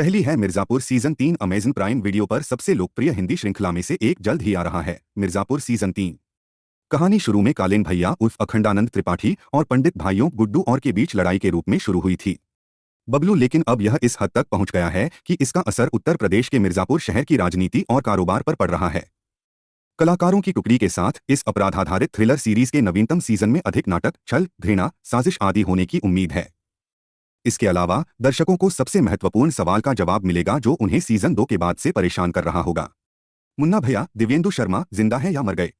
पहली है Mirzapur season 3 Amazon prime video पर सबसे लोकप्रिय हिंदी श्रृंखला में से एक जल्द ही आ रहा है। मिर्जापुर सीजन 3 कहानी शुरू में कालीन भैया उर्फ अखंडानंद त्रिपाठी और पंडित भाइयों गुड्डू और के बीच लड़ाई के रूप में शुरू हुई थी बबलू, लेकिन अब यह इस हद तक पहुंच गया है कि इसका असर उत्तर प्रदेश के मिर्जापुर शहर की राजनीति और कारोबार पर पड़ रहा है। कलाकारों की टुकड़ी के साथ इस अपराध आधारित थ्रिलर सीरीज के नवीनतम सीजन में अधिक नाटक, छल, घृणा, साजिश आदि होने की उम्मीद है। इसके अलावा दर्शकों को सबसे महत्वपूर्ण सवाल का जवाब मिलेगा जो उन्हें सीजन 2 के बाद से परेशान कर रहा होगा। मुन्ना भैया दिव्येंदु शर्मा जिंदा है या मर गए?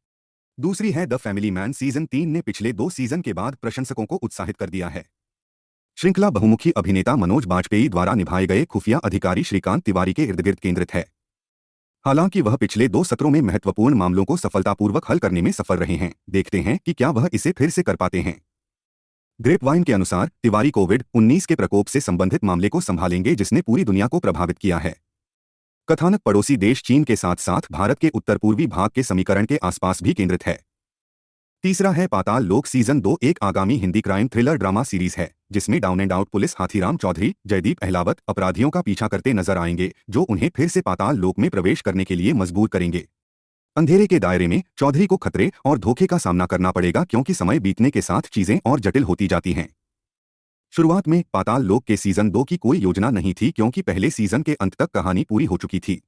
दूसरी है द फैमिली मैन सीजन 3 ने पिछले 2 सीजन के बाद प्रशंसकों को उत्साहित कर दिया है। श्रृंखला बहुमुखी अभिनेता मनोज बाजपेयी द्वारा निभाए गए खुफिया अधिकारी श्रीकांत तिवारी के इर्द गिर्द केंद्रित है। हालांकि वह पिछले 2 सत्रों में महत्वपूर्ण मामलों को सफलतापूर्वक हल करने में सफल रहे हैं। देखते हैं कि क्या वह इसे फिर से कर पाते हैं। ग्रेपवाइन के अनुसार तिवारी कोविड-19 के प्रकोप से संबंधित मामले को संभालेंगे जिसने पूरी दुनिया को प्रभावित किया है। कथानक पड़ोसी देश चीन के साथ साथ भारत के उत्तर पूर्वी भाग के समीकरण के आसपास भी केंद्रित है। तीसरा है पाताल लोक सीजन 2 एक आगामी Hindi crime thriller drama series है जिसमें down and out police Hathiram Chaudhary, Jaideep Ahlawat अपराधियों का पीछा करते नजर आएंगे जो उन्हें फिर से पाताल लोक में प्रवेश करने के लिए मजबूर करेंगे। अंधेरे के दायरे में चौधरी को खतरे और धोखे का सामना करना पड़ेगा क्योंकि समय बीतने के साथ चीजें और जटिल होती जाती हैं। शुरुआत में पाताल लोक के सीजन 2 की कोई योजना नहीं थी क्योंकि पहले सीजन के अंत तक कहानी पूरी हो चुकी थी,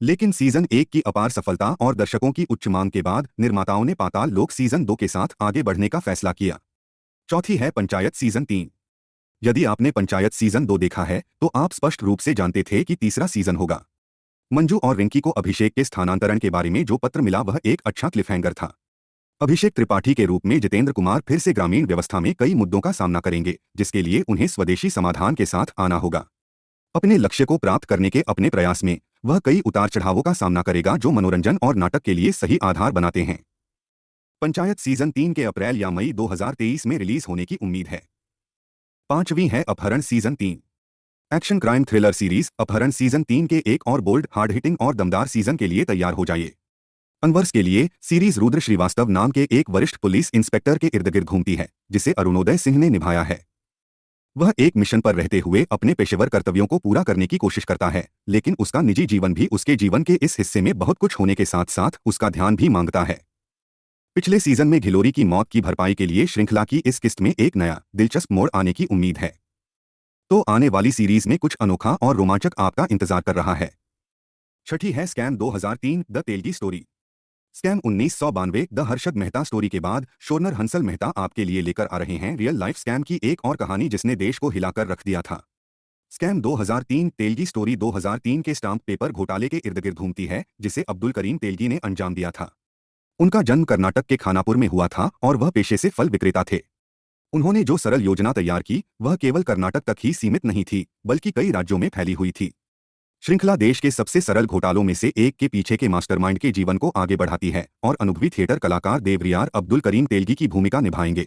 लेकिन सीजन 1 की अपार सफलता और दर्शकों की उच्च मांग के बाद निर्माताओं ने पाताल लोक सीजन 2 के साथ आगे बढ़ने का फैसला किया। चौथी है पंचायत सीजन 3। यदि आपने पंचायत सीजन 2 देखा है तो आप स्पष्ट रूप से जानते थे कि तीसरा सीजन होगा। मंजू और रिंकी को अभिषेक के स्थानांतरण के बारे में जो पत्र मिला वह एक अच्छा क्लिफहैंगर था। अभिषेक त्रिपाठी के रूप में जितेंद्र कुमार फिर से ग्रामीण व्यवस्था में कई मुद्दों का सामना करेंगे जिसके लिए उन्हें स्वदेशी समाधान के साथ आना होगा। अपने लक्ष्य को प्राप्त करने के अपने प्रयास में वह कई उतार चढ़ावों का सामना करेगा जो मनोरंजन और नाटक के लिए सही आधार बनाते हैं। पंचायत सीजन 3 के अप्रैल या मई 2023 में रिलीज होने की उम्मीद है। पांचवी है अपहरण season 3। Action crime thriller series अपहरण सीजन 3 के एक और बोल्ड, हार्ड हिटिंग और दमदार सीजन के लिए तैयार हो जाइए। अनवर्स के लिए सीरीज रुद्र श्रीवास्तव नाम के एक वरिष्ठ पुलिस इंस्पेक्टर के इर्द गिर्द घूमती है जिसे अरुणोदय सिंह ने निभाया है। वह एक मिशन पर रहते हुए अपने पेशेवर कर्तव्यों को पूरा करने की कोशिश करता है, लेकिन उसका निजी जीवन भी उसके जीवन के इस हिस्से में बहुत कुछ होने के साथ साथ उसका ध्यान भी मांगता है। पिछले सीजन में घिलोरी की मौत की भरपाई के लिए श्रृंखला की इस किस्त में एक नया दिलचस्प मोड़ आने की उम्मीद है। तो आने वाली सीरीज में कुछ अनोखा और रोमांचक आपका इंतजार कर रहा है। छठी है scam 2003 the Telgi story. Scam 1992 the Harshad Mehta story के बाद शोरनर हंसल मेहता आपके लिए लेकर आ रहे हैं रियल लाइफ स्कैम की एक और कहानी जिसने देश को हिलाकर रख दिया था। स्कैम 2003 तेलगी स्टोरी 2003 के स्टाम्प पेपर घोटाले के इर्द गिर्द घूमती है जिसे अब्दुल करीम तेलगी ने अंजाम दिया था। उनका जन्म कर्नाटक के खानापुर में हुआ था और वह पेशे से फल विक्रेता थे। उन्होंने जो सरल योजना तैयार की वह केवल कर्नाटक तक ही सीमित नहीं थी बल्कि कई राज्यों में फैली हुई थी। श्रृंखला देश के सबसे सरल घोटालों में से एक के पीछे के मास्टरमाइंड के जीवन को आगे बढ़ाती है और अनुभवी थिएटर कलाकार देवरियार अब्दुल करीम तेलगी की भूमिका निभाएंगे।